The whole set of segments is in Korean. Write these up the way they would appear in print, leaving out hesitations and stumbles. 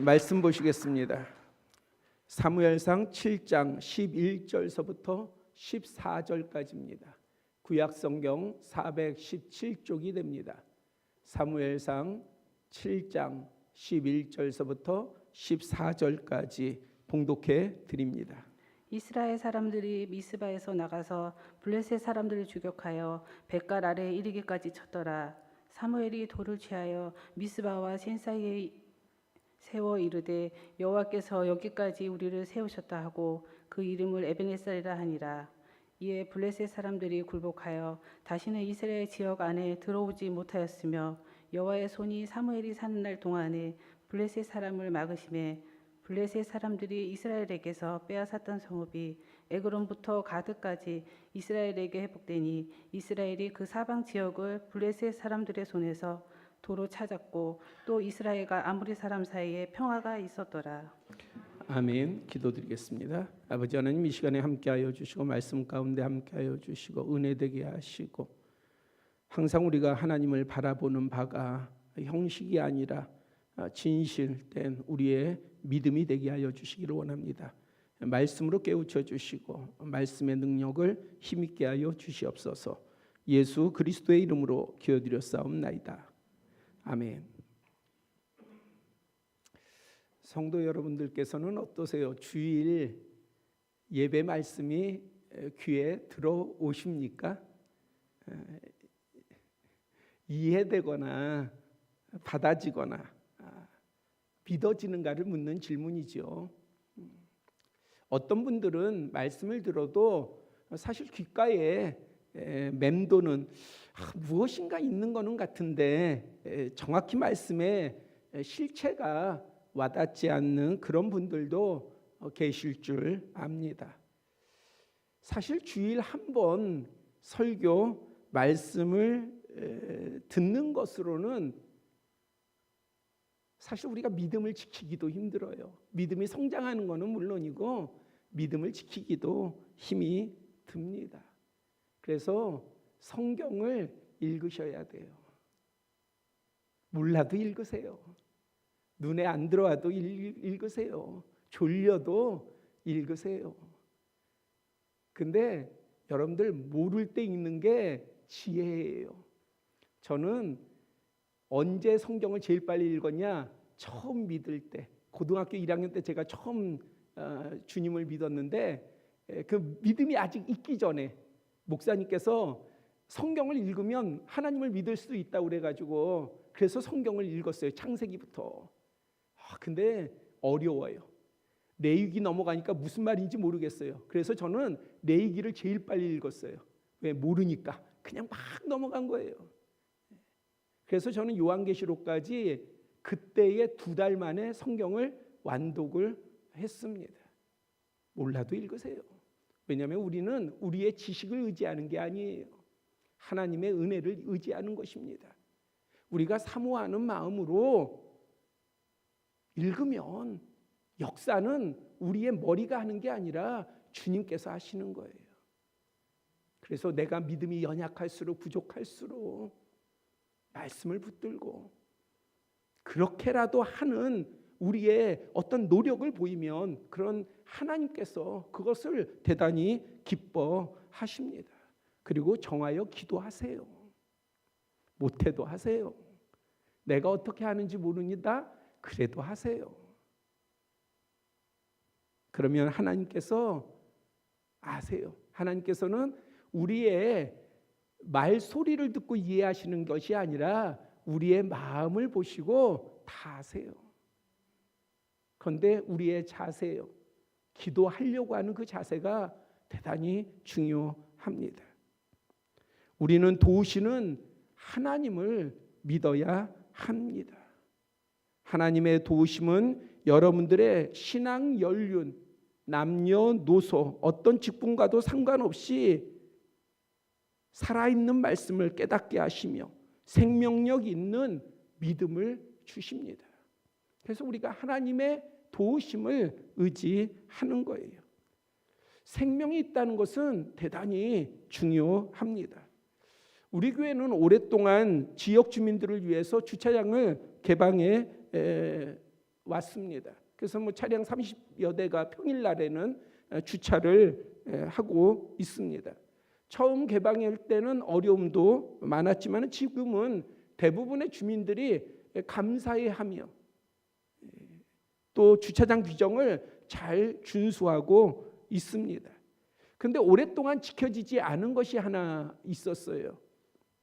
말씀 보시겠습니다. 사무엘상 7장 11절서부터 14절까지입니다. 구약성경 417쪽이 됩니다. 사무엘상 7장 11절서부터 14절까지 봉독해 드립니다. 이스라엘 사람들이 미스바에서 나가서 블레셋 사람들을 추격하여 벳갈 아래에 이르기까지 쳤더라. 사무엘이 돌을 취하여 미스바와 센 사이에 세워 이르되 여호와께서 여기까지 우리를 세우셨다 하고 그 이름을 에베네셀이라 하니라. 이에 블레셋 사람들이 굴복하여 다시는 이스라엘 지역 안에 들어오지 못하였으며 여호와의 손이 사무엘이 사는 날 동안에 블레셋 사람을 막으심에 블레셋 사람들이 이스라엘에게서 빼앗았던 성읍이 에그론부터 가드까지 이스라엘에게 회복되니 이스라엘이 그 사방 지역을 블레셋 사람들의 손에서 도로 찾았고 또 이스라엘과 아무리 사람 사이에 평화가 있었더라. 아멘. 기도드리겠습니다. 아버지 하나님, 이 시간에 함께하여 주시고 말씀 가운데 함께하여 주시고 은혜 되게 하시고 항상 우리가 하나님을 바라보는 바가 형식이 아니라 진실된 우리의 믿음이 되게 하여 주시기를 원합니다. 말씀으로 깨우쳐 주시고 말씀의 능력을 힘있게 하여 주시옵소서. 예수 그리스도의 이름으로 기도드렸사옵나이다. 아멘. 성도 여러분들께서는 어떠세요? 주일 예배 말씀이 귀에 들어오십니까? 이해되거나 받아지거나 믿어지는가를 묻는 질문이죠. 어떤 분들은 말씀을 들어도 사실 귓가에 맴도는 무엇인가 있는 거는 같은데 정확히 말씀의 실체가 와닿지 않는 그런 분들도 계실 줄 압니다. 사실 주일 한 번 설교 말씀을 듣는 것으로는 사실 우리가 믿음을 지키기도 힘들어요. 믿음이 성장하는 것은 물론이고 믿음을 지키기도 힘이 듭니다. 그래서 성경을 읽으셔야 돼요. 몰라도 읽으세요. 눈에 안 들어와도 읽으세요. 졸려도 읽으세요. 근데 여러분들 모를 때 읽는 게 지혜예요. 저는 언제 성경을 제일 빨리 읽었냐? 처음 믿을 때, 고등학교 1학년 때 제가 처음 주님을 믿었는데 그 믿음이 아직 있기 전에 목사님께서 성경을 읽으면 하나님을 믿을 수 있다고 그래가지고 그래서 성경을 읽었어요. 창세기부터. 근데 어려워요. 레위기 넘어가니까 무슨 말인지 모르겠어요. 그래서 저는 레위기를 제일 빨리 읽었어요. 왜? 모르니까. 그냥 막 넘어간 거예요. 그래서 저는 요한계시록까지 그때의 2달 만에 성경을 완독을 했습니다. 몰라도 읽으세요. 왜냐하면 우리는 우리의 지식을 의지하는 게 아니에요. 하나님의 은혜를 의지하는 것입니다. 우리가 사모하는 마음으로 읽으면 역사는 우리의 머리가 하는 게 아니라 주님께서 하시는 거예요. 그래서 내가 믿음이 연약할수록 부족할수록 말씀을 붙들고 그렇게라도 하는 우리의 어떤 노력을 보이면 그런 하나님께서 그것을 대단히 기뻐하십니다. 그리고 정하여 기도하세요. 못해도 하세요. 내가 어떻게 하는지 모르니다. 그래도 하세요. 그러면 하나님께서 아세요. 하나님께서는 우리의 말소리를 듣고 이해하시는 것이 아니라 우리의 마음을 보시고 다 아세요. 그런데 우리의 자세요. 기도하려고 하는 그 자세가 대단히 중요합니다. 우리는 도우시는 하나님을 믿어야 합니다. 하나님의 도우심은 여러분들의 신앙 연륜, 남녀노소, 어떤 직분과도 상관없이 살아있는 말씀을 깨닫게 하시며 생명력 있는 믿음을 주십니다. 그래서 우리가 하나님의 도우심을 의지하는 거예요. 생명이 있다는 것은 대단히 중요합니다. 우리 교회는 오랫동안 지역 주민들을 위해서 주차장을 개방해 왔습니다. 그래서 뭐 차량 30여 대가 평일 날에는 주차를 하고 있습니다. 처음 개방할 때는 어려움도 많았지만 지금은 대부분의 주민들이 감사해하며 또 주차장 규정을 잘 준수하고 있습니다. 그런데 오랫동안 지켜지지 않은 것이 하나 있었어요.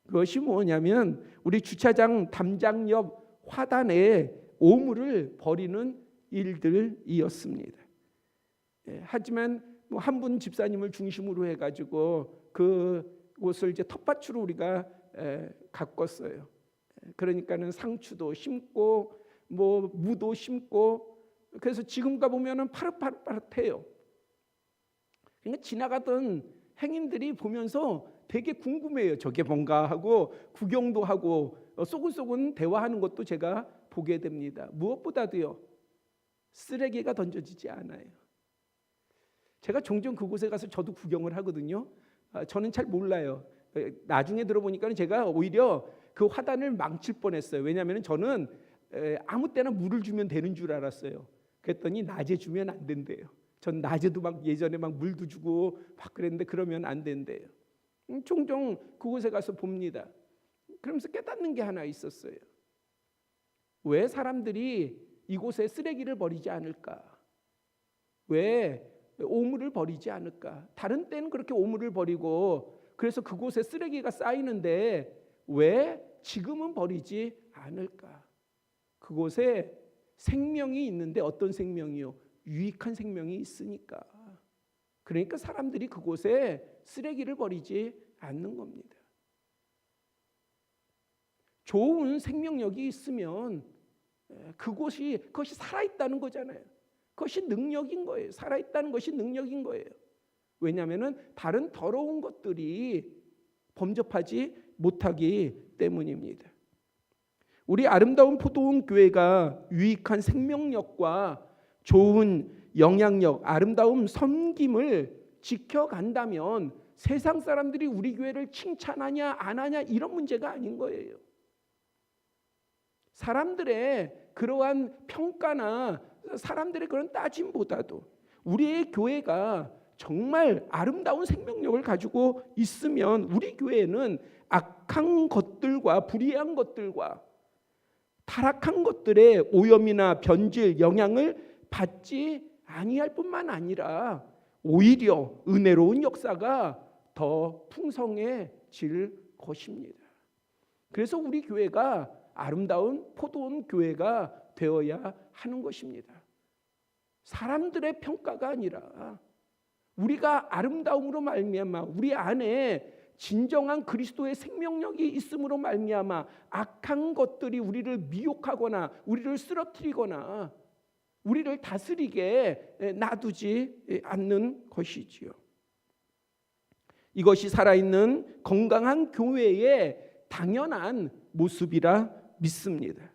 그것이 뭐냐면 우리 주차장 담장 옆 화단에 오물을 버리는 일들이었습니다. 하지만 뭐 한 분 집사님을 중심으로 해가지고 그곳을 이제 텃밭으로 우리가 가꿨어요. 그러니까는 상추도 심고 뭐 무도 심고 그래서 지금 가 보면은 파릇파릇해요. 그러니까 지나가던 행인들이 보면서 되게 궁금해요. 저게 뭔가 하고 구경도 하고 소근소근 대화하는 것도 제가 보게 됩니다. 무엇보다도요, 쓰레기가 던져지지 않아요. 제가 종종 그곳에 가서 저도 구경을 하거든요. 저는 잘 몰라요. 나중에 들어보니까 제가 오히려 그 화단을 망칠 뻔했어요. 왜냐하면 저는 아무 때나 물을 주면 되는 줄 알았어요. 그랬더니 낮에 주면 안 된대요. 전 낮에도 막 예전에 막 물도 주고 막 그랬는데 그러면 안 된대요. 종종 그곳에 가서 봅니다. 그러면서 깨닫는 게 하나 있었어요. 왜 사람들이 이곳에 쓰레기를 버리지 않을까? 왜 오물을 버리지 않을까? 다른 때는 그렇게 오물을 버리고 그래서 그곳에 쓰레기가 쌓이는데 왜 지금은 버리지 않을까? 그곳에 생명이 있는데 어떤 생명이요? 유익한 생명이 있으니까. 그러니까 사람들이 그곳에 쓰레기를 버리지 않는 겁니다. 좋은 생명력이 있으면 그것이 살아있다는 거잖아요. 그것이 능력인 거예요. 살아있다는 것이 능력인 거예요. 왜냐하면 다른 더러운 것들이 범접하지 못하기 때문입니다. 우리 아름다운 포도원 교회가 유익한 생명력과 좋은 영향력, 아름다운 섬김을 지켜간다면 세상 사람들이 우리 교회를 칭찬하냐 안 하냐 이런 문제가 아닌 거예요. 사람들의 그러한 평가나 사람들의 그런 따짐보다도 우리의 교회가 정말 아름다운 생명력을 가지고 있으면 우리 교회는 악한 것들과 불의한 것들과 타락한 것들의 오염이나 변질, 영향을 받지 아니할 뿐만 아니라 오히려 은혜로운 역사가 더 풍성해질 것입니다. 그래서 우리 교회가 아름다운 포도원 교회가 되어야 하는 것입니다. 사람들의 평가가 아니라 우리가 아름다움으로 말미암아 우리 안에 진정한 그리스도의 생명력이 있음으로 말미암아 악한 것들이 우리를 미혹하거나 우리를 쓰러뜨리거나 우리를 다스리게 놔두지 않는 것이지요. 이것이 살아있는 건강한 교회의 당연한 모습이라 믿습니다.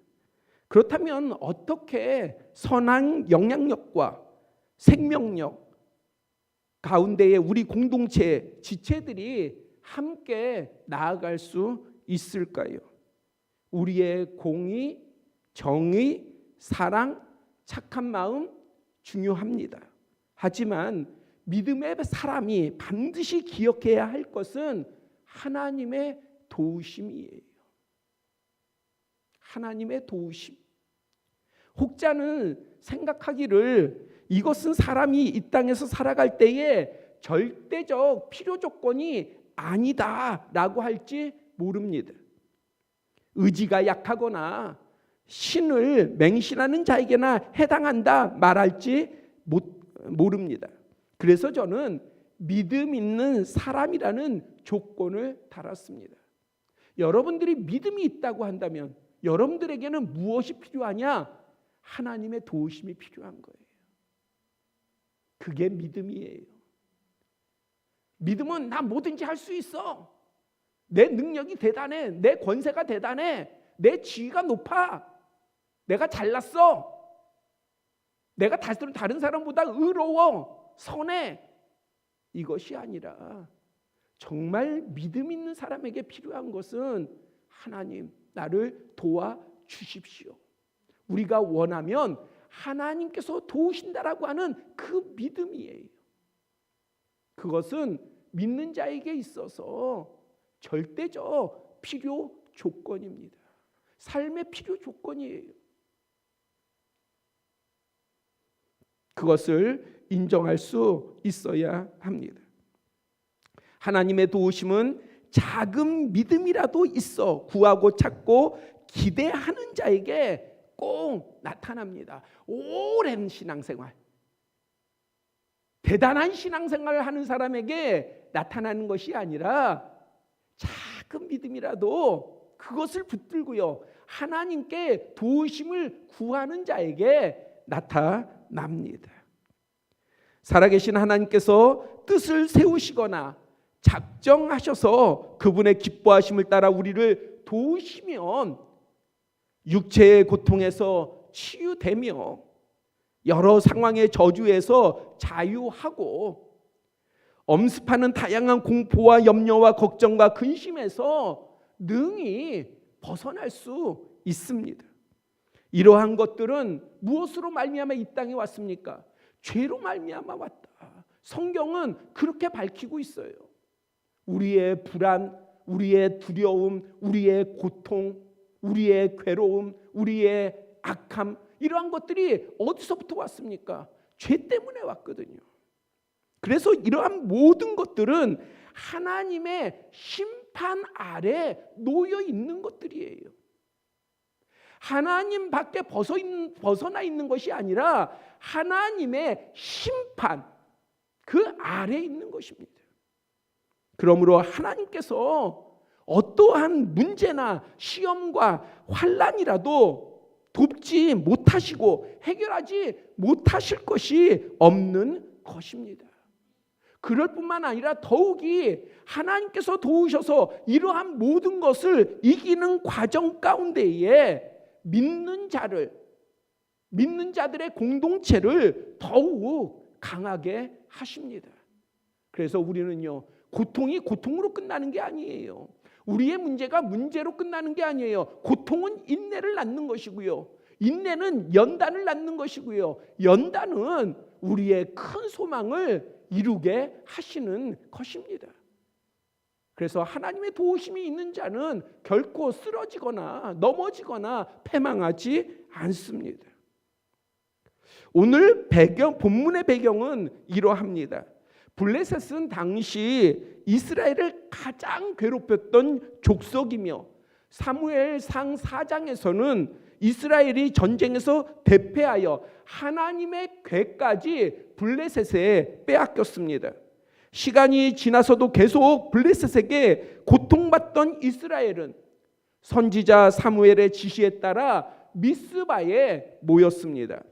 그렇다면 어떻게 선한 영향력과 생명력 가운데에 우리 공동체 지체들이 함께 나아갈 수 있을까요? 우리의 공의, 정의, 사랑, 착한 마음 중요합니다. 하지만 믿음의 사람이 반드시 기억해야 할 것은 하나님의 도우심이에요. 하나님의 도우심. 혹자는 생각하기를 이것은 사람이 이 땅에서 살아갈 때에 절대적 필요 조건이 아니다라고 할지 모릅니다. 의지가 약하거나 신을 맹신하는 자에게나 해당한다 말할지 모릅니다. 그래서 저는 믿음 있는 사람이라는 조건을 달았습니다. 여러분들이 믿음이 있다고 한다면 여러분들에게는 무엇이 필요하냐? 하나님의 도우심이 필요한 거예요. 그게 믿음이에요. 믿음은 나 뭐든지 할 수 있어. 내 능력이 대단해. 내 권세가 대단해. 내 지위가 높아. 내가 잘났어. 내가 다른 사람보다 의로워. 선해. 이것이 아니라 정말 믿음 있는 사람에게 필요한 것은 하나님 나를 도와주십시오. 우리가 원하면 하나님께서 도우신다라고 하는 그 믿음이에요. 그것은 믿는 자에게 있어서 절대적 필요 조건입니다. 삶의 필요 조건이에요. 그것을 인정할 수 있어야 합니다. 하나님의 도우심은 작은 믿음이라도 있어 구하고 찾고 기대하는 자에게 꼭 나타납니다. 오랜 신앙생활, 대단한 신앙생활을 하는 사람에게 나타나는 것이 아니라 작은 믿음이라도 그것을 붙들고요, 하나님께 도우심을 구하는 자에게 나타납니다. 살아계신 하나님께서 뜻을 세우시거나 작정하셔서 그분의 기뻐하심을 따라 우리를 도우시면 육체의 고통에서 치유되며 여러 상황의 저주에서 자유하고 엄습하는 다양한 공포와 염려와 걱정과 근심에서 능히 벗어날 수 있습니다. 이러한 것들은 무엇으로 말미암아 이 땅에 왔습니까? 죄로 말미암아 왔다. 성경은 그렇게 밝히고 있어요. 우리의 불안, 우리의 두려움, 우리의 고통, 우리의 괴로움, 우리의 악함, 이러한 것들이 어디서부터 왔습니까? 죄 때문에 왔거든요. 그래서 이러한 모든 것들은 하나님의 심판 아래 놓여 있는 것들이에요. 하나님 밖에 벗어나 있는 것이 아니라 하나님의 심판, 그 아래에 있는 것입니다. 그러므로 하나님께서 어떠한 문제나 시험과 환난이라도 돕지 못하시고 해결하지 못하실 것이 없는 것입니다. 그럴 뿐만 아니라 더욱이 하나님께서 도우셔서 이러한 모든 것을 이기는 과정 가운데에 믿는 자들의 공동체를 더욱 강하게 하십니다. 그래서 우리는요, 고통이 고통으로 끝나는 게 아니에요. 우리의 문제가 문제로 끝나는 게 아니에요. 고통은 인내를 낳는 것이고요, 인내는 연단을 낳는 것이고요, 연단은 우리의 큰 소망을 이루게 하시는 것입니다. 그래서 하나님의 도우심이 있는 자는 결코 쓰러지거나 넘어지거나 패망하지 않습니다. 오늘 본문의 배경은 이러합니다. 블레셋은 당시 이스라엘을 가장 괴롭혔던 족속이며 사무엘상 4장에서는 이스라엘이 전쟁에서 대패하여 하나님의 궤까지 블레셋에 빼앗겼습니다. 시간이 지나서도 계속 블레셋에게 고통받던 이스라엘은 선지자 사무엘의 지시에 따라 미스바에 모였습니다.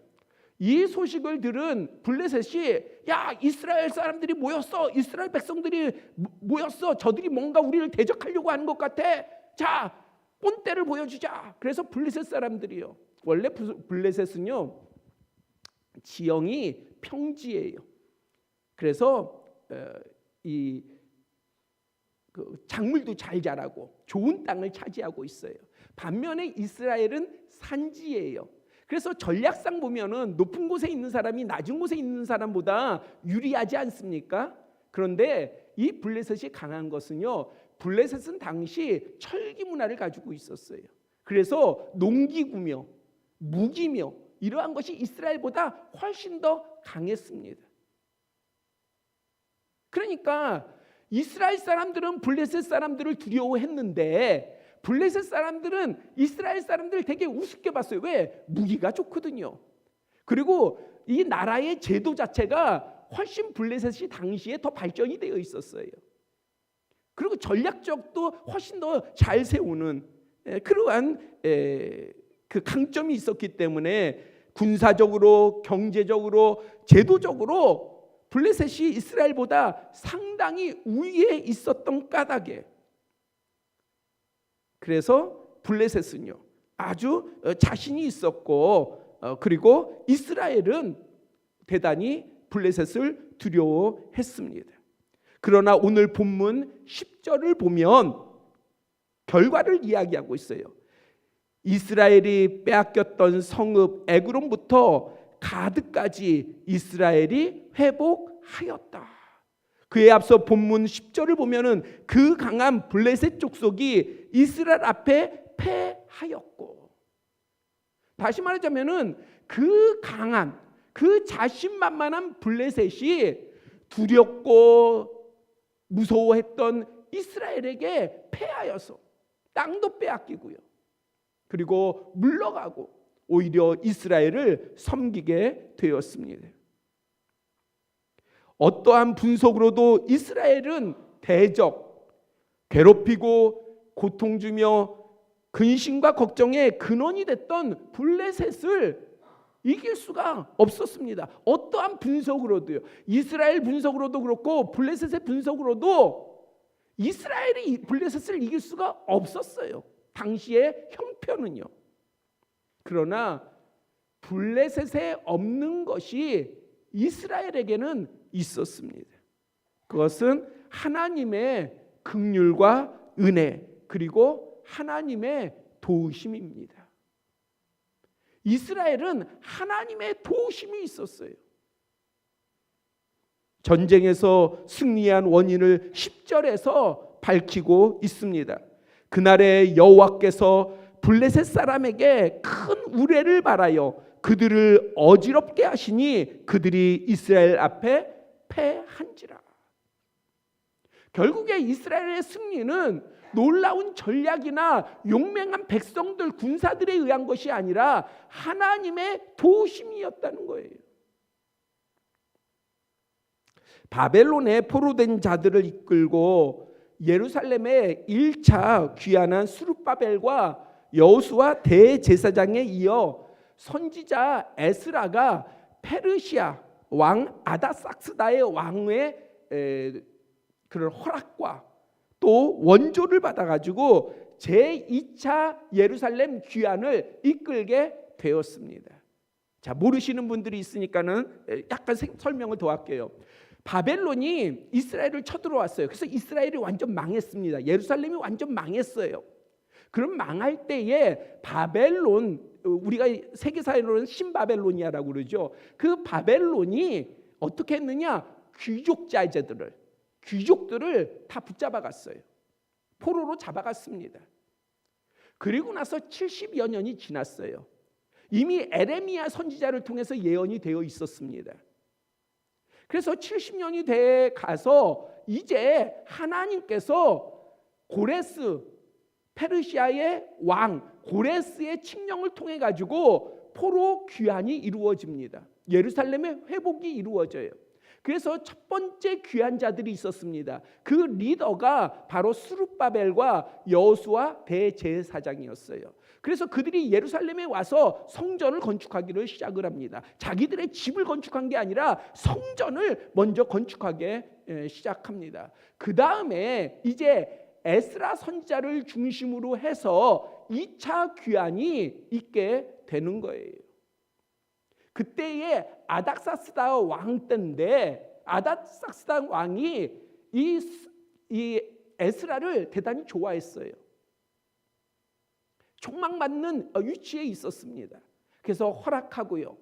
이 소식을 들은 블레셋이, 야, 이스라엘 사람들이 모였어, 이스라엘 백성들이 모였어, 저들이 뭔가 우리를 대적하려고 하는 것 같아, 자, 본때를 보여주자. 그래서 블레셋 사람들이요, 원래 블레셋은요 지형이 평지예요. 그래서 작물도 잘 자라고 좋은 땅을 차지하고 있어요. 반면에 이스라엘은 산지예요. 그래서 전략상 보면은 높은 곳에 있는 사람이 낮은 곳에 있는 사람보다 유리하지 않습니까? 그런데 이 블레셋이 강한 것은요, 블레셋은 당시 철기 문화를 가지고 있었어요. 그래서 농기구며 무기며 이러한 것이 이스라엘보다 훨씬 더 강했습니다. 그러니까 이스라엘 사람들은 블레셋 사람들을 두려워했는데 블레셋 사람들은 이스라엘 사람들을 되게 우습게 봤어요. 왜? 무기가 좋거든요. 그리고 이 나라의 제도 자체가 훨씬 블레셋이 당시에 더 발전이 되어 있었어요. 그리고 전략적도 훨씬 더 잘 세우는 그러한 그 강점이 있었기 때문에 군사적으로, 경제적으로, 제도적으로 블레셋이 이스라엘보다 상당히 우위에 있었던 까닭에, 그래서 블레셋은요 아주 자신이 있었고, 그리고 이스라엘은 대단히 블레셋을 두려워했습니다. 그러나 오늘 본문 10절을 보면 결과를 이야기하고 있어요. 이스라엘이 빼앗겼던 성읍 에그론부터 가드까지 이스라엘이 회복하였다. 그에 앞서 본문 10절을 보면은 그 강한 블레셋 족속이 이스라엘 앞에 패하였고, 다시 말하자면은 그 강한, 그 자신만만한 블레셋이 두렵고 무서워했던 이스라엘에게 패하여서 땅도 빼앗기고요, 그리고 물러가고 오히려 이스라엘을 섬기게 되었습니다. 어떠한 분석으로도 이스라엘은 대적, 괴롭히고 고통 주며 근심과 걱정의 근원이 됐던 블레셋을 이길 수가 없었습니다. 어떠한 분석으로도요. 이스라엘 분석으로도 그렇고 블레셋의 분석으로도 이스라엘이 블레셋을 이길 수가 없었어요. 당시의 형편은요. 그러나 블레셋에 없는 것이 이스라엘에게는 있었습니다. 그것은 하나님의 긍휼과 은혜, 그리고 하나님의 도우심입니다. 이스라엘은 하나님의 도우심이 있었어요. 전쟁에서 승리한 원인을 10절에서 밝히고 있습니다. 그날에 여호와께서 블레셋 사람에게 큰 우레를 발하여 그들을 어지럽게 하시니 그들이 이스라엘 앞에 패한지라. 결국에 이스라엘의 승리는 놀라운 전략이나 용맹한 백성들, 군사들에 의한 것이 아니라 하나님의 도우심이었다는 거예요. 바벨론에 포로된 자들을 이끌고 예루살렘에 1차 귀환한 수룹바벨과 여호수아 대제사장에 이어 선지자 에스라가 페르시아 왕 아다삭스다의 왕의 그런 허락과 또 원조를 받아가지고 제2차 예루살렘 귀환을 이끌게 되었습니다. 자, 모르시는 분들이 있으니까는 약간 설명을 더 할게요. 바벨론이 이스라엘을 쳐들어왔어요. 그래서 이스라엘이 완전 망했습니다. 예루살렘이 완전 망했어요. 그럼 망할 때에 바벨론, 우리가 세계사회로는 신바벨로니아라고 그러죠. 그 바벨론이 어떻게 했느냐? 귀족들을 다 붙잡아갔어요. 포로로 잡아갔습니다. 그리고 나서 70여 년이 지났어요. 이미 에레미야 선지자를 통해서 예언이 되어 있었습니다. 그래서 70년이 돼 가서 이제 하나님께서 고레스, 페르시아의 왕 고레스의 칙령을 통해 가지고 포로 귀환이 이루어집니다. 예루살렘의 회복이 이루어져요. 그래서 첫 번째 귀환자들이 있었습니다. 그 리더가 바로 수룹바벨과 여호수아 대제사장이었어요. 그래서 그들이 예루살렘에 와서 성전을 건축하기를 시작을 합니다. 자기들의 집을 건축한 게 아니라 성전을 먼저 건축하게 시작합니다. 그 다음에 이제 에스라 선지자를 중심으로 해서 2차 귀환이 있게 되는 거예요. 그때의 아닥사스다 왕 때인데 아닥사스다 왕이 이 에스라를 대단히 좋아했어요. 촉망받는 위치에 있었습니다. 그래서 허락하고요.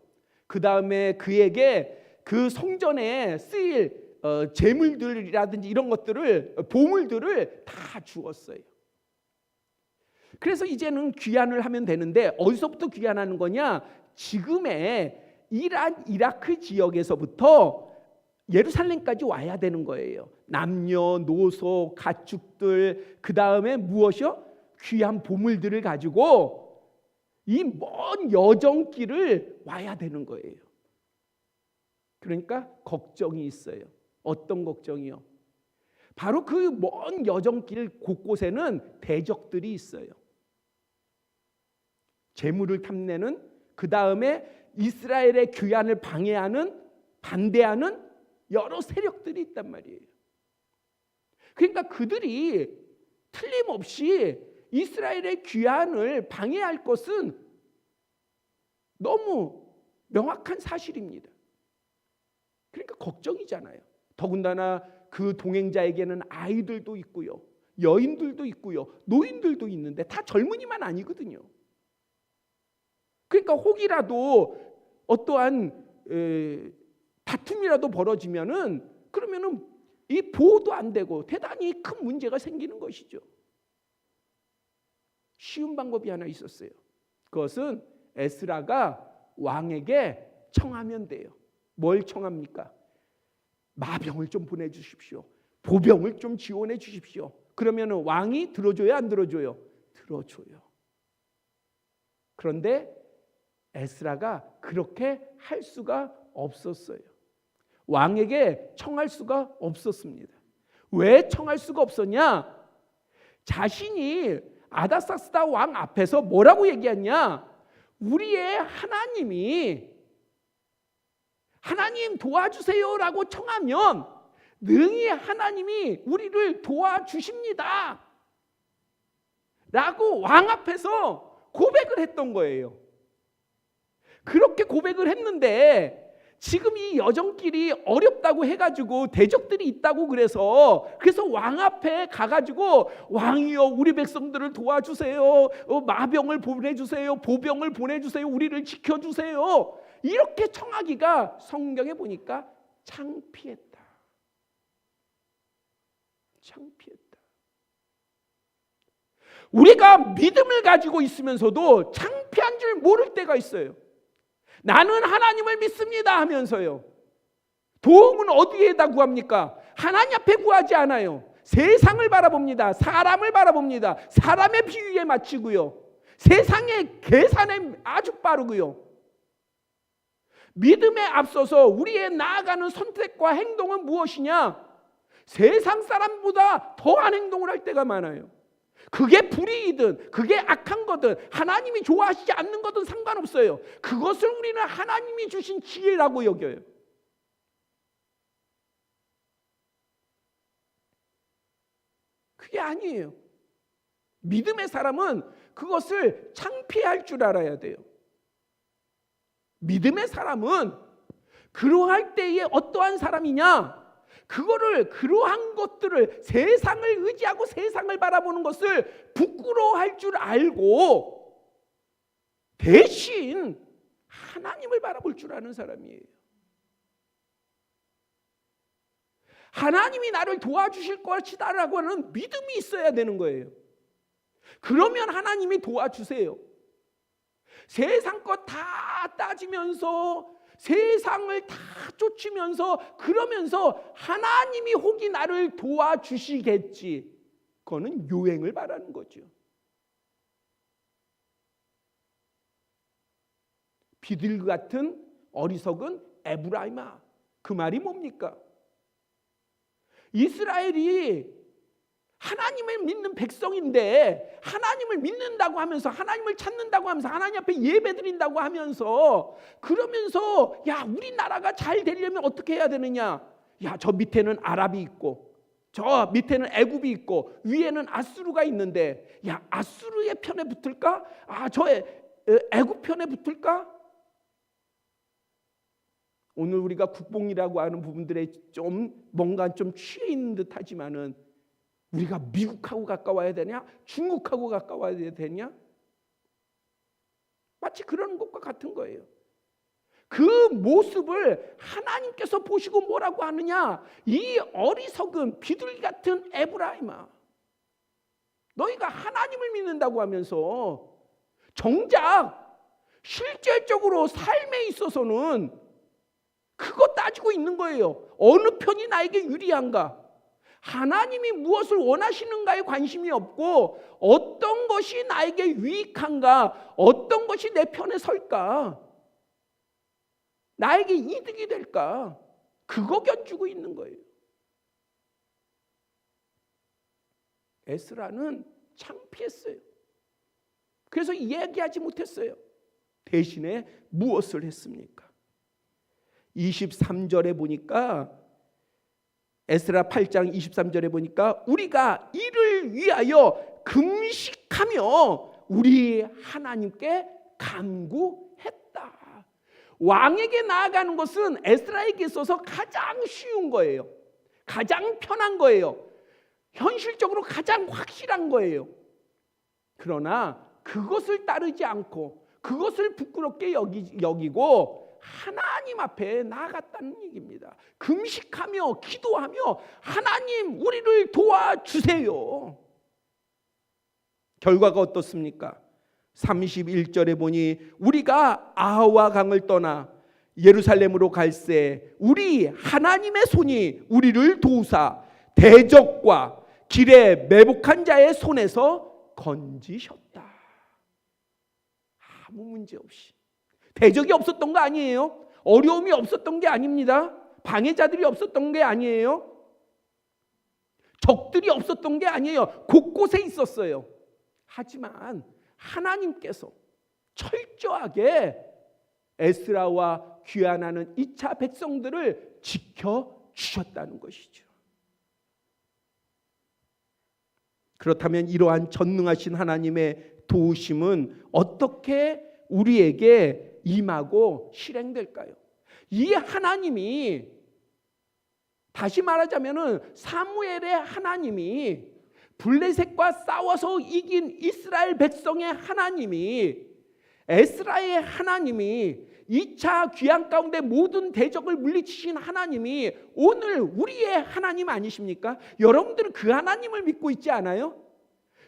그 다음에 그에게 그 성전에 쓰일 재물들이라든지 이런 것들을, 보물들을 다 주었어요. 그래서 이제는 귀환을 하면 되는데 어디서부터 귀환하는 거냐? 지금의 이란, 이라크 지역에서부터 예루살렘까지 와야 되는 거예요. 남녀노소, 가축들, 그 다음에 무엇이요? 귀한 보물들을 가지고 이 먼 여정길을 와야 되는 거예요. 그러니까 걱정이 있어요. 어떤 걱정이요? 바로 그 먼 여정길 곳곳에는 대적들이 있어요. 재물을 탐내는, 그 다음에 이스라엘의 귀환을 방해하는, 반대하는 여러 세력들이 있단 말이에요. 그러니까 그들이 틀림없이 이스라엘의 귀환을 방해할 것은 너무 명확한 사실입니다. 그러니까 걱정이잖아요. 더군다나 그 동행자에게는 아이들도 있고요, 여인들도 있고요, 노인들도 있는데 다 젊은이만 아니거든요. 그러니까 혹이라도 어떠한 다툼이라도 벌어지면은 그러면은 이 보호도 안 되고 대단히 큰 문제가 생기는 것이죠. 쉬운 방법이 하나 있었어요. 그것은 에스라가 왕에게 청하면 돼요. 뭘 청합니까? 마병을 좀 보내주십시오. 보병을 좀 지원해 주십시오. 그러면 왕이 들어줘요, 안 들어줘요? 들어줘요. 그런데 에스라가 그렇게 할 수가 없었어요. 왕에게 청할 수가 없었습니다. 왜 청할 수가 없었냐? 자신이 아닥사스다 왕 앞에서 뭐라고 얘기했냐? 우리의 하나님이 하나님 도와주세요라고 청하면 능히 하나님이 우리를 도와주십니다 라고 왕 앞에서 고백을 했던 거예요. 그렇게 고백을 했는데 지금 이 여정길이 어렵다고 해가지고 대적들이 있다고 그래서 왕 앞에 가가지고 왕이여 우리 백성들을 도와주세요. 마병을 보내주세요. 보병을 보내주세요. 우리를 지켜주세요. 이렇게 청하기가 성경에 보니까 창피했다. 창피했다. 우리가 믿음을 가지고 있으면서도 창피한 줄 모를 때가 있어요. 나는 하나님을 믿습니다 하면서요. 도움은 어디에다 구합니까? 하나님 앞에 구하지 않아요. 세상을 바라봅니다. 사람을 바라봅니다. 사람의 비유에 맞추고요. 세상의 계산에 아주 빠르고요. 믿음에 앞서서 우리의 나아가는 선택과 행동은 무엇이냐? 세상 사람보다 더한 행동을 할 때가 많아요. 그게 불의이든 그게 악한 거든 하나님이 좋아하시지 않는 거든 상관없어요. 그것을 우리는 하나님이 주신 지혜라고 여겨요. 그게 아니에요. 믿음의 사람은 그것을 창피할 줄 알아야 돼요. 믿음의 사람은 그러할 때에 어떠한 사람이냐? 그러한 것들을 세상을 의지하고 세상을 바라보는 것을 부끄러워할 줄 알고 대신 하나님을 바라볼 줄 아는 사람이에요. 하나님이 나를 도와주실 것이다라고 하는 믿음이 있어야 되는 거예요. 그러면 하나님이 도와주세요. 세상 것 다 따지면서 세상을 다 쫓으면서 그러면서 하나님이 혹이 나를 도와주시겠지. 그거는 요행을 바라는 거죠. 비둘기 같은 어리석은 에브라임아. 그 말이 뭡니까? 이스라엘이 하나님을 믿는 백성인데 하나님을 믿는다고 하면서 하나님을 찾는다고 하면서 하나님 앞에 예배드린다고 하면서 그러면서 야 우리나라가 잘 되려면 어떻게 해야 되느냐? 야 저 밑에는 아랍이 있고 저 밑에는 애굽이 있고 위에는 아수르가 있는데 야 아수르의 편에 붙을까? 저 애굽 편에 붙을까? 오늘 우리가 국뽕이라고 하는 부분들에 좀 뭔가 좀 취해 있는 듯하지만은 우리가 미국하고 가까워야 되냐? 중국하고 가까워야 되냐? 마치 그런 것과 같은 거예요. 그 모습을 하나님께서 보시고 뭐라고 하느냐? 이 어리석은 비둘기 같은 에브라임아, 너희가 하나님을 믿는다고 하면서 정작 실질적으로 삶에 있어서는 그거 따지고 있는 거예요. 어느 편이 나에게 유리한가? 하나님이 무엇을 원하시는가에 관심이 없고 어떤 것이 나에게 유익한가? 어떤 것이 내 편에 설까? 나에게 이득이 될까? 그거 견주고 있는 거예요. 에스라는 창피했어요. 그래서 이야기하지 못했어요. 대신에 무엇을 했습니까? 23절에 보니까 에스라 8장 23절에 보니까 우리가 이를 위하여 금식하며 우리 하나님께 간구했다. 왕에게 나아가는 것은 에스라에게 있어서 가장 쉬운 거예요. 가장 편한 거예요. 현실적으로 가장 확실한 거예요. 그러나 그것을 따르지 않고 그것을 부끄럽게 여기고 하나님 앞에 나아갔다는 얘기입니다. 금식하며 기도하며 하나님 우리를 도와주세요. 결과가 어떻습니까? 31절에 보니 우리가 아하와 강을 떠나 예루살렘으로 갈새 우리 하나님의 손이 우리를 도우사 대적과 길에 매복한 자의 손에서 건지셨다. 아무 문제 없이. 대적이 없었던 거 아니에요. 어려움이 없었던 게 아닙니다. 방해자들이 없었던 게 아니에요. 적들이 없었던 게 아니에요. 곳곳에 있었어요. 하지만 하나님께서 철저하게 에스라와 귀환하는 2차 백성들을 지켜주셨다는 것이죠. 그렇다면 이러한 전능하신 하나님의 도우심은 어떻게 우리에게 임하고 실행될까요? 이 하나님이, 다시 말하자면은 사무엘의 하나님이, 블레셋과 싸워서 이긴 이스라엘 백성의 하나님이, 에스라의 하나님이, 2차 귀환 가운데 모든 대적을 물리치신 하나님이 오늘 우리의 하나님 아니십니까? 여러분들은 그 하나님을 믿고 있지 않아요?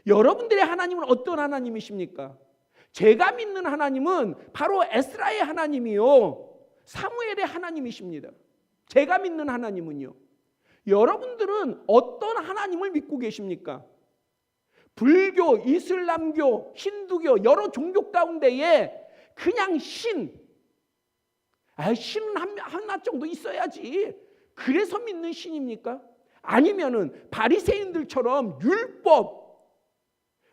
여러분들의 하나님은 어떤 하나님이십니까? 제가 믿는 하나님은 바로 에스라의 하나님이요, 사무엘의 하나님이십니다. 제가 믿는 하나님은요. 여러분들은 어떤 하나님을 믿고 계십니까? 불교, 이슬람교, 힌두교 여러 종교 가운데에 그냥 신은 하나 정도 있어야지 그래서 믿는 신입니까? 아니면은 바리새인들처럼 율법,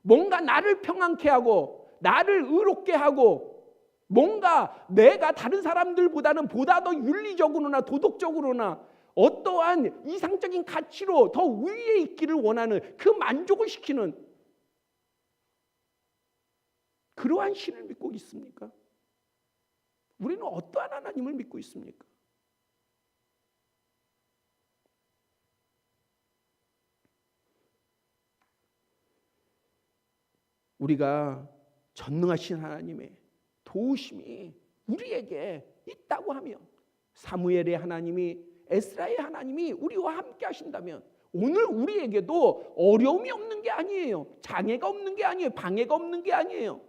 뭔가 나를 평안케 하고 나를 의롭게 하고 뭔가 내가 다른 사람들보다는 보다 더 윤리적으로나 도덕적으로나 어떠한 이상적인 가치로 더 위에 있기를 원하는, 그 만족을 시키는 그러한 신을 믿고 있습니까? 우리는 어떠한 하나님을 믿고 있습니까? 우리가 전능하신 하나님의 도우심이 우리에게 있다고 하면, 사무엘의 하나님이, 에스라의 하나님이 우리와 함께 하신다면 오늘 우리에게도 어려움이 없는 게 아니에요. 장애가 없는 게 아니에요. 방해가 없는 게 아니에요.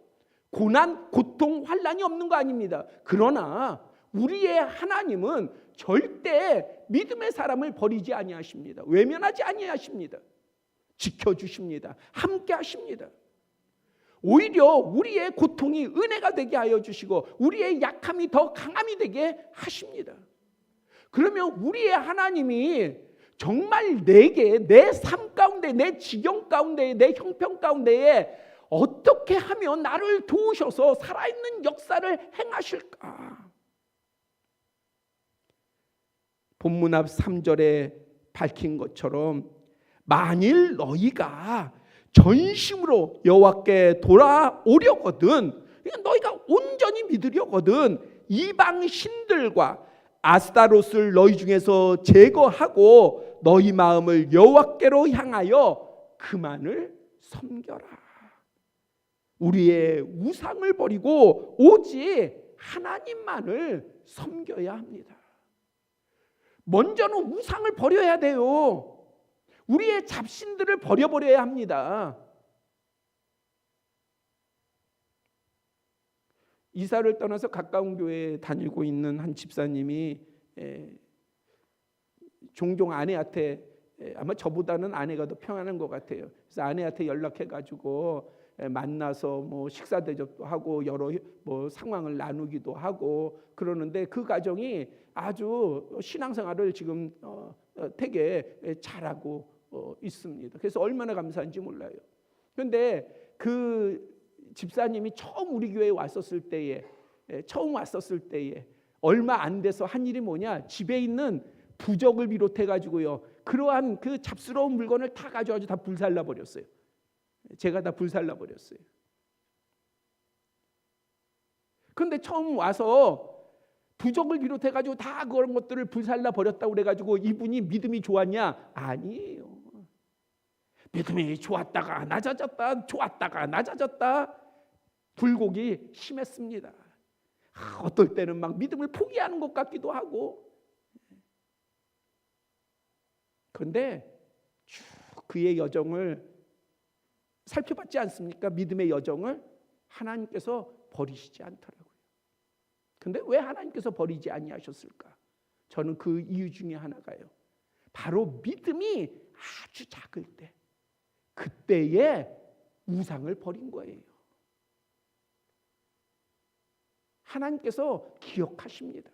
고난, 고통, 환난이 없는 거 아닙니다. 그러나 우리의 하나님은 절대 믿음의 사람을 버리지 아니하십니다. 외면하지 아니하십니다. 지켜주십니다. 함께 하십니다. 오히려 우리의 고통이 은혜가 되게 하여 주시고 우리의 약함이 더 강함이 되게 하십니다. 그러면 우리의 하나님이 정말 내게, 내 삶 가운데, 내 지경 가운데, 내 형편 가운데에 어떻게 하면 나를 도우셔서 살아있는 역사를 행하실까? 본문 앞 3절에 밝힌 것처럼 만일 너희가 전심으로 여호와께 돌아오려거든, 너희가 온전히 믿으려거든 이방 신들과 아스타롯을 너희 중에서 제거하고 너희 마음을 여호와께로 향하여 그만을 섬겨라. 우리의 우상을 버리고 오직 하나님만을 섬겨야 합니다. 먼저는 우상을 버려야 돼요. 우리의 잡신들을 버려버려야 합니다. 이사를 떠나서 가까운 교회에 다니고 있는 한 집사님이 종종 아내한테, 아마 저보다는 아내가 더 평안한 것 같아요. 그래서 아내한테 연락해가지고 만나서 뭐 식사 대접도 하고 여러 뭐 상황을 나누기도 하고 그러는데 그 가정이 아주 신앙생활을 지금 되게 잘하고 있습니다. 그래서 얼마나 감사한지 몰라요. 그런데 그 집사님이 처음 우리 교회에 왔었을 때에 얼마 안 돼서 한 일이 뭐냐, 집에 있는 부적을 비롯해 가지고요, 그러한 그 잡스러운 물건을 다 가져가지고 다 불살라 버렸어요. 제가 다 불살라 버렸어요. 그런데 처음 와서 부적을 비롯해 가지고 다 그런 것들을 불살라 버렸다고 그래 가지고 이분이 믿음이 좋았냐? 아니에요. 믿음이 좋았다가 낮아졌다, 좋았다가 낮아졌다. 굴곡이 심했습니다. 어떨 때는 막 믿음을 포기하는 것 같기도 하고. 그런데 쭉 그의 여정을 살펴봤지 않습니까? 믿음의 여정을 하나님께서 버리시지 않더라고요. 근데 왜 하나님께서 버리지 아니하셨을까? 저는 그 이유 중에 하나가요, 바로 믿음이 아주 작을 때, 그때에 우상을 버린 거예요. 하나님께서 기억하십니다.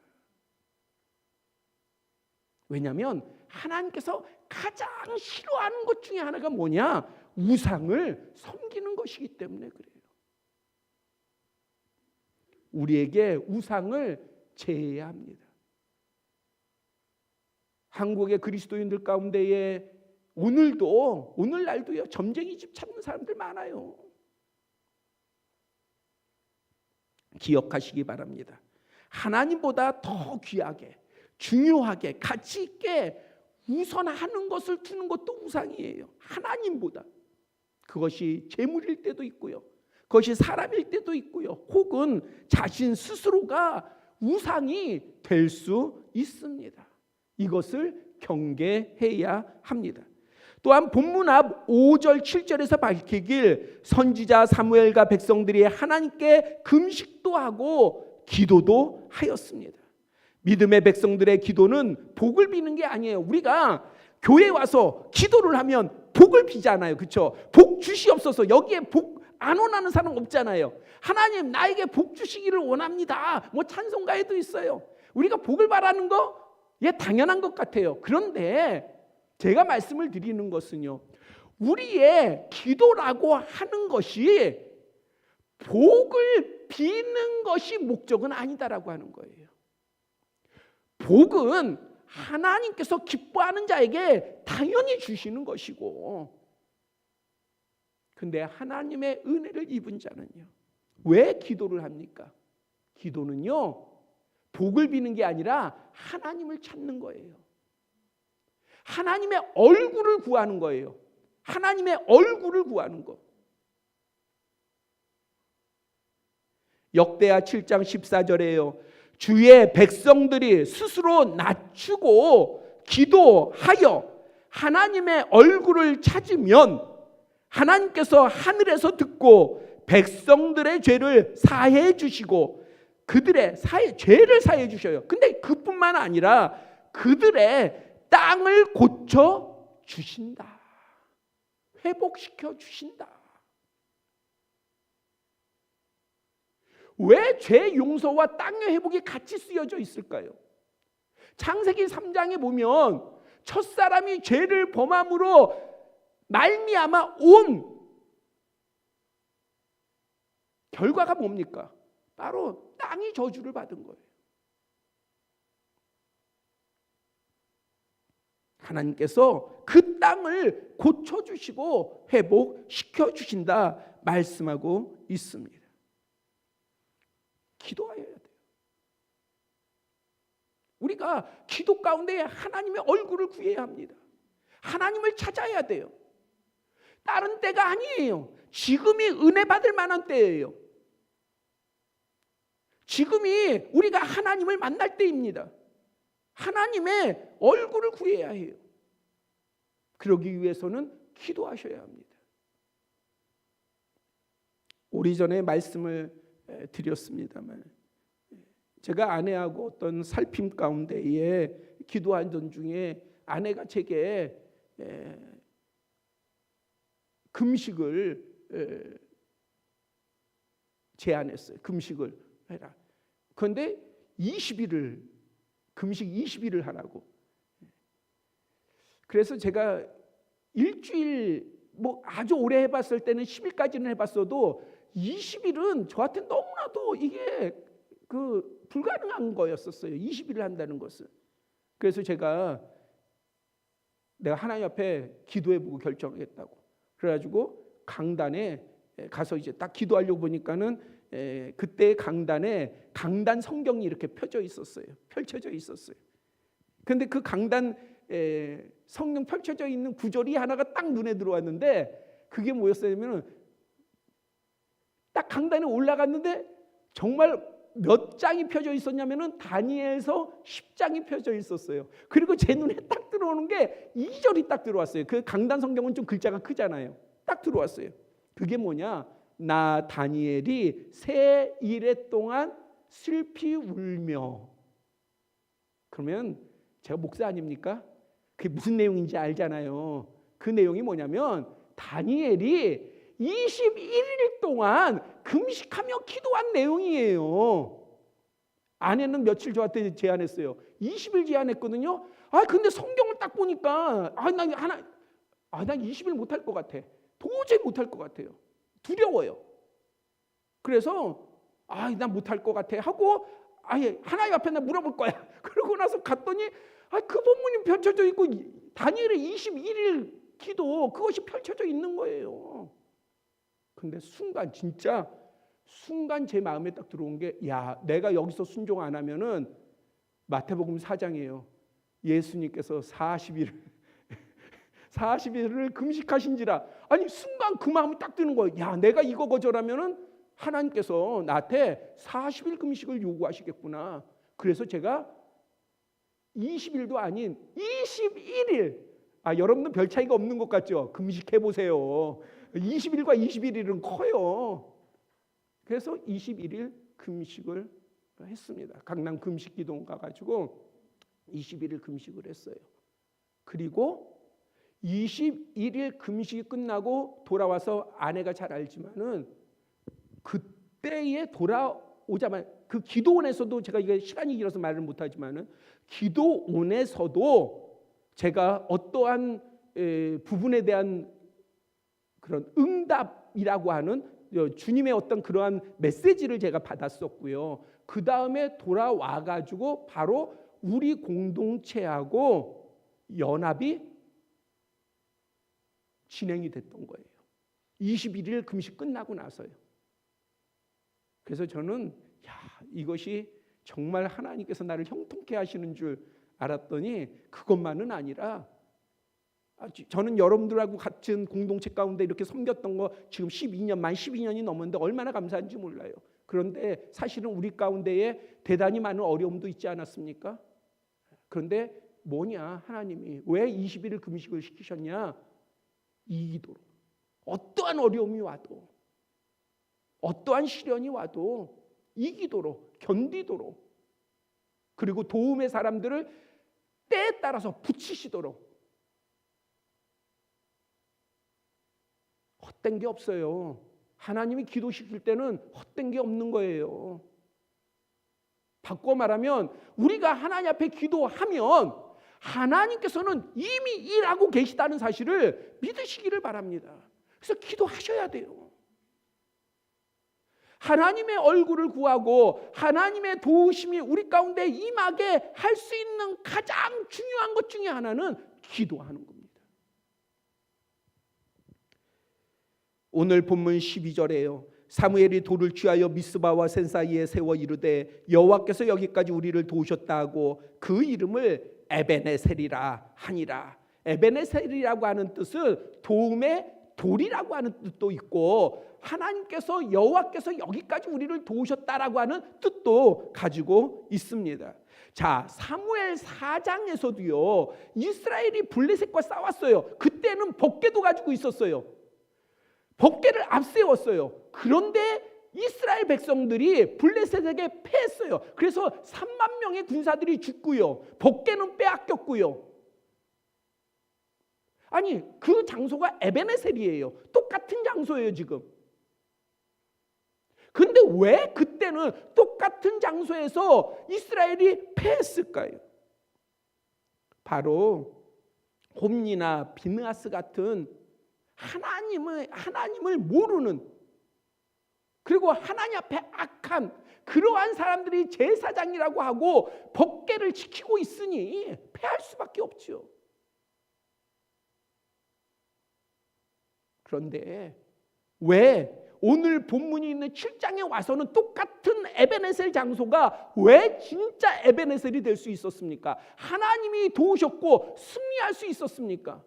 왜냐하면 하나님께서 가장 싫어하는 것 중에 하나가 뭐냐? 우상을 섬기는 것이기 때문에 그래요. 우리에게 우상을 제해야 합니다. 한국의 그리스도인들 가운데에 오늘날도요, 점쟁이 집 찾는 사람들 많아요. 기억하시기 바랍니다. 하나님보다 더 귀하게, 중요하게, 가치 있게 우선하는 것을 두는 것도 우상이에요. 하나님보다. 그것이 재물일 때도 있고요, 그것이 사람일 때도 있고요, 혹은 자신 스스로가 우상이 될 수 있습니다. 이것을 경계해야 합니다. 또한 본문 앞 5절 7절에서 밝히길, 선지자 사무엘과 백성들이 하나님께 금식도 하고 기도도 하였습니다. 믿음의 백성들의 기도는 복을 비는 게 아니에요. 우리가 교회 와서 기도를 하면 복을 비잖아요. 그렇죠? 복 주시옵소서. 여기에 복 안 원하는 사람 없잖아요. 하나님 나에게 복 주시기를 원합니다. 뭐 찬송가에도 있어요. 우리가 복을 바라는 거 당연한 것 같아요. 그런데 제가 말씀을 드리는 것은요, 우리의 기도라고 하는 것이 복을 비는 것이 목적은 아니다라고 하는 거예요. 복은 하나님께서 기뻐하는 자에게 당연히 주시는 것이고, 근데 하나님의 은혜를 입은 자는요, 왜 기도를 합니까? 기도는요, 복을 비는 게 아니라 하나님을 찾는 거예요. 하나님의 얼굴을 구하는 거예요. 하나님의 얼굴을 구하는 거. 역대하 7장 14절에요. 주의 백성들이 스스로 낮추고 기도하여 하나님의 얼굴을 찾으면 하나님께서 하늘에서 듣고 백성들의 죄를 사해 주시고 그들의 죄를 사해 주셔요. 근데 그뿐만 아니라 그들의 땅을 고쳐 주신다. 회복시켜 주신다. 왜 죄 용서와 땅의 회복이 같이 쓰여져 있을까요? 창세기 3장에 보면 첫사람이 죄를 범함으로 말미암아 온 결과가 뭡니까? 바로 땅이 저주를 받은 거예요. 하나님께서 그 땅을 고쳐주시고 회복시켜 주신다 말씀하고 있습니다. 기도하여야 돼요. 우리가 기도 가운데 하나님의 얼굴을 구해야 합니다. 하나님을 찾아야 돼요. 다른 때가 아니에요. 지금이 은혜 받을 만한 때예요. 지금이 우리가 하나님을 만날 때입니다. 하나님의 얼굴을 구해야 해요. 그러기 위해서는 기도하셔야 합니다. 오래전에 말씀을 드렸습니다만, 제가 아내하고 어떤 살핌 가운데에 기도하던 중에 아내가 제게 금식을 제안했어요. 금식을 해라. 그런데 20일을 금식 20일을 하라고. 그래서 제가 일주일 뭐 아주 오래 해봤을 때는 10일까지는 해봤어도 20일은 저한테 너무나도 이게 불가능한 거였었어요. 20일을 한다는 것은. 그래서 내가 하나님 앞에 기도해보고 결정하겠다고. 그래가지고 강단에 가서 이제 딱 기도하려고 보니까는 그때 강단에 강단 성경이 이렇게 펴져져 있었어요. 그런데 그 강단 성경 펼쳐져 있는 구절이 하나가 딱 눈에 들어왔는데 그게 뭐였냐면 딱 강단에 올라갔는데 정말 몇 장이 펴져 있었냐면은 다니엘서 10장이 펴져 있었어요. 그리고 제 눈에 딱 들어오는 게 2절이 딱 들어왔어요. 그 강단 성경은 좀 글자가 크잖아요. 딱 들어왔어요. 그게 뭐냐? 나 다니엘이 새 이래 동안 슬피 울며. 그러면 제가 목사 아닙니까? 그게 무슨 내용인지 알잖아요. 그 내용이 뭐냐면 다니엘이 21일 동안 금식하며 기도한 내용이에요. 아내는 며칠 저한테 제안했어요. 20일 제안했거든요. 근데 성경을 딱 보니까 나 20일 못할 것 같아. 도저히 못할 것 같아요. 두려워요. 그래서 난 못할 것 같아 하고 하나님 앞에 나 물어볼 거야. 그러고 나서 갔더니 그 본문이 펼쳐져 있고 다니엘의 21일 기도 그것이 펼쳐져 있는 거예요. 근데 순간 제 마음에 딱 들어온 게 내가 여기서 순종 안 하면은 마태복음 4장이에요. 예수님께서 40일을 금식하신지라. 순간 그 마음이 딱 드는 거예요. 내가 이거 거절하면은 하나님께서 나한테 40일 금식을 요구하시겠구나. 그래서 제가 20일도 아닌 21일. 여러분도 별 차이가 없는 것 같죠? 금식해 보세요. 20일과 21일은 커요. 그래서 21일 금식을 했습니다. 강남 금식기동 가가지고 21일 금식을 했어요. 그리고 21일 금식이 끝나고 돌아와서 아내가 잘 알지만은 그때에 돌아오자마자 그 기도원에서도 제가 이게 시간이 길어서 말을 못하지만은 기도원에서도 제가 어떠한 부분에 대한 그런 응답이라고 하는 주님의 어떤 그러한 메시지를 제가 받았었고요. 그 다음에 돌아와 가지고 바로 우리 공동체하고 연합이 진행이 됐던 거예요. 21일 금식 끝나고 나서요. 그래서 저는 이것이 정말 하나님께서 나를 형통케 하시는 줄 알았더니 그것만은 아니라 저는 여러분들하고 같은 공동체 가운데 이렇게 섬겼던 거 지금 만 12년이 넘었는데 얼마나 감사한지 몰라요. 그런데 사실은 우리 가운데에 대단히 많은 어려움도 있지 않았습니까? 그런데 뭐냐? 하나님이 왜 21일 금식을 시키셨냐? 이기도록. 어떠한 어려움이 와도 어떠한 시련이 와도 이기도록, 견디도록, 그리고 도움의 사람들을 때에 따라서 붙이시도록. 헛된 게 없어요. 하나님이 기도시킬 때는 헛된 게 없는 거예요. 바꿔 말하면 우리가 하나님 앞에 기도하면 하나님께서는 이미 일하고 계시다는 사실을 믿으시기를 바랍니다. 그래서 기도하셔야 돼요. 하나님의 얼굴을 구하고 하나님의 도우심이 우리 가운데 임하게 할 수 있는 가장 중요한 것 중에 하나는 기도하는 겁니다. 오늘 본문 12절에요. 사무엘이 돌을 취하여 미스바와 센 사이에 세워 이르되 여호와께서 여기까지 우리를 도우셨다 하고 그 이름을 에베네셀이라 하니라. 에베네셀이라고 하는 뜻은 도움의 돌이라고 하는 뜻도 있고 하나님께서 여호와께서 여기까지 우리를 도우셨다라고 하는 뜻도 가지고 있습니다. 자, 사무엘 4장에서도요. 이스라엘이 블레셋과 싸웠어요. 그때는 법궤도 가지고 있었어요. 법궤를 앞세웠어요. 그런데 이스라엘 백성들이 블레셋에게 패했어요. 그래서 3만 명의 군사들이 죽고요. 법궤는 빼앗겼고요. 아니, 그 장소가 에베네셀이에요. 똑같은 장소예요, 지금. 근데 왜 그때는 똑같은 장소에서 이스라엘이 패했을까요? 바로 홈리나 비느하스 같은 하나님을 모르는, 그리고 하나님 앞에 악한 그러한 사람들이 제사장이라고 하고 법궤를 지키고 있으니 패할 수밖에 없죠. 그런데 왜 오늘 본문이 있는 7장에 와서는 똑같은 에베네셀 장소가 왜 진짜 에베네셀이 될 수 있었습니까? 하나님이 도우셨고 승리할 수 있었습니까?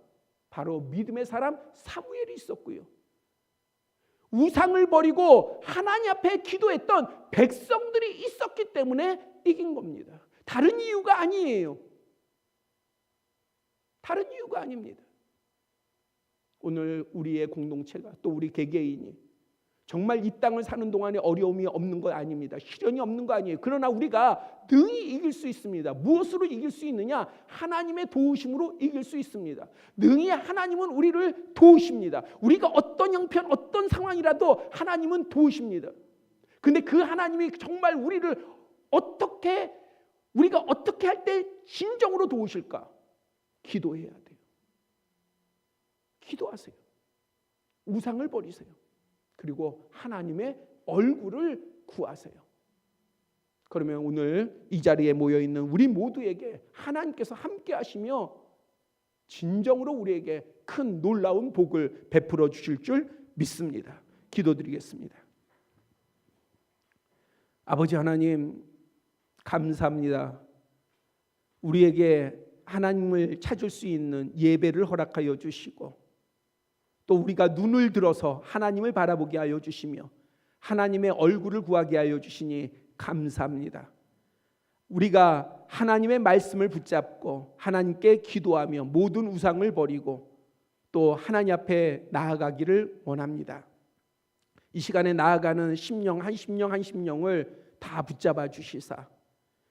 바로 믿음의 사람 사무엘이 있었고요. 우상을 버리고 하나님 앞에 기도했던 백성들이 있었기 때문에 이긴 겁니다. 다른 이유가 아니에요. 다른 이유가 아닙니다. 오늘 우리의 공동체가 또 우리 개개인이 정말 이 땅을 사는 동안에 어려움이 없는 거 아닙니다. 시련이 없는 거 아니에요. 그러나 우리가 능히 이길 수 있습니다. 무엇으로 이길 수 있느냐? 하나님의 도우심으로 이길 수 있습니다. 능히 하나님은 우리를 도우십니다. 우리가 어떤 형편, 어떤 상황이라도 하나님은 도우십니다. 근데 그 하나님이 정말 우리가 어떻게 할 때 진정으로 도우실까? 기도해야 돼요. 기도하세요. 우상을 버리세요. 그리고 하나님의 얼굴을 구하세요. 그러면 오늘 이 자리에 모여있는 우리 모두에게 하나님께서 함께 하시며 진정으로 우리에게 큰 놀라운 복을 베풀어 주실 줄 믿습니다. 기도드리겠습니다. 아버지 하나님, 감사합니다. 우리에게 하나님을 찾을 수 있는 예배를 허락하여 주시고 또 우리가 눈을 들어서 하나님을 바라보게 하여 주시며 하나님의 얼굴을 구하게 하여 주시니 감사합니다. 우리가 하나님의 말씀을 붙잡고 하나님께 기도하며 모든 우상을 버리고 또 하나님 앞에 나아가기를 원합니다. 이 시간에 나아가는 심령 한 심령을 다 붙잡아 주시사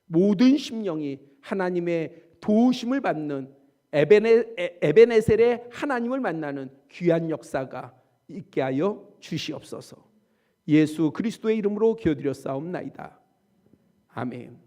모든 심령이 하나님의 도우심을 받는 에베네셀의 하나님을 만나는 귀한 역사가 있게 하여 주시옵소서. 예수 그리스도의 이름으로 기도드렸사옵나이다. 아멘.